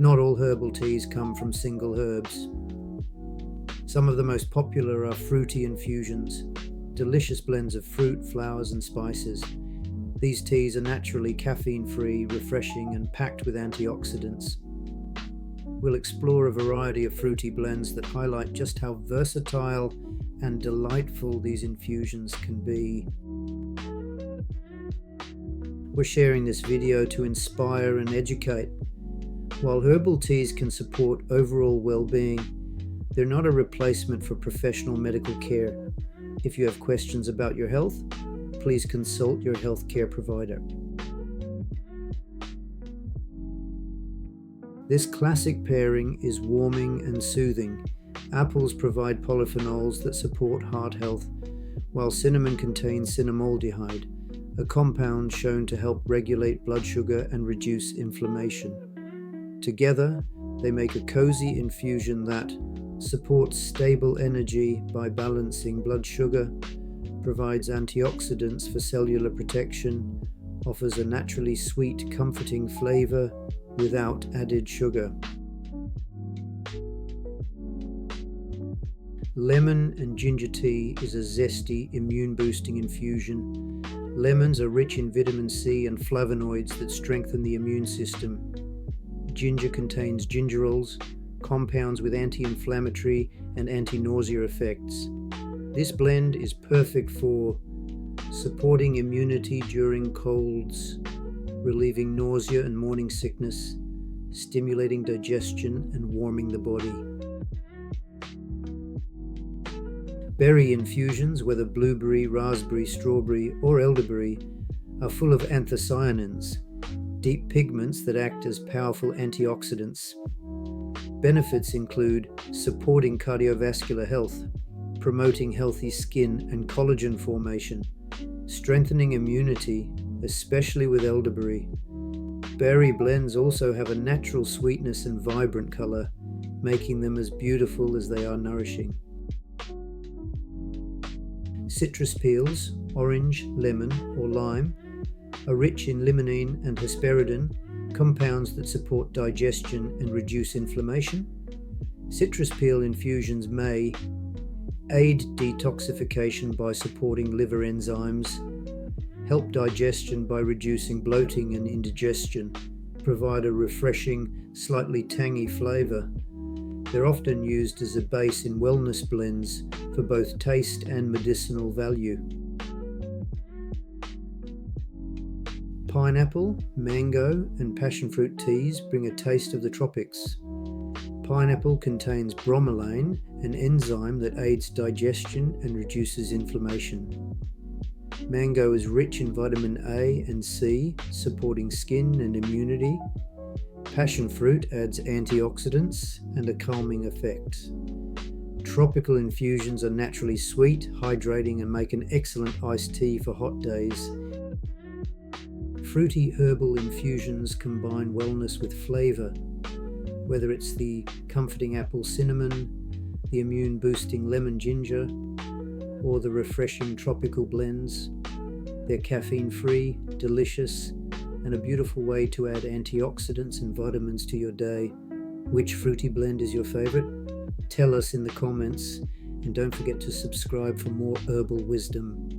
Not all herbal teas come from single herbs. Some of the most popular are fruity infusions, delicious blends of fruit, flowers, and spices. These teas are naturally caffeine-free, refreshing, and packed with antioxidants. We'll explore a variety of fruity blends that highlight just how versatile and delightful these infusions can be. We're sharing this video to inspire and educate. While herbal teas can support overall well-being, they're not a replacement for professional medical care. If you have questions about your health, please consult your healthcare provider. This classic pairing is warming and soothing. Apples provide polyphenols that support heart health, while cinnamon contains cinnamaldehyde, a compound shown to help regulate blood sugar and reduce inflammation. Together, they make a cozy infusion that supports stable energy by balancing blood sugar, provides antioxidants for cellular protection, offers a naturally sweet, comforting flavor without added sugar. Lemon and ginger tea is a zesty, immune-boosting infusion. Lemons are rich in vitamin C and flavonoids that strengthen the immune system. Ginger contains gingerols, compounds with anti-inflammatory and anti-nausea effects. This blend is perfect for supporting immunity during colds, relieving nausea and morning sickness, stimulating digestion, and warming the body. Berry infusions, whether blueberry, raspberry, strawberry, or elderberry, are full of anthocyanins, deep pigments that act as powerful antioxidants. Benefits include supporting cardiovascular health, promoting healthy skin and collagen formation, strengthening immunity, especially with elderberry. Berry blends also have a natural sweetness and vibrant color, making them as beautiful as they are nourishing. Citrus peels, orange, lemon, or lime, are rich in limonene and hesperidin, compounds that support digestion and reduce inflammation. Citrus peel infusions may aid detoxification by supporting liver enzymes, help digestion by reducing bloating and indigestion, provide a refreshing, slightly tangy flavor. They're often used as a base in wellness blends for both taste and medicinal value. Pineapple, mango, and passion fruit teas bring a taste of the tropics. Pineapple contains bromelain, an enzyme that aids digestion and reduces inflammation. Mango is rich in vitamin A and C, supporting skin and immunity. Passion fruit adds antioxidants and a calming effect. Tropical infusions are naturally sweet, hydrating, and make an excellent iced tea for hot days. Fruity herbal infusions combine wellness with flavor, whether it's the comforting apple cinnamon, the immune-boosting lemon ginger, or the refreshing tropical blends. They're caffeine-free, delicious, and a beautiful way to add antioxidants and vitamins to your day. Which fruity blend is your favorite? Tell us in the comments, and don't forget to subscribe for more herbal wisdom.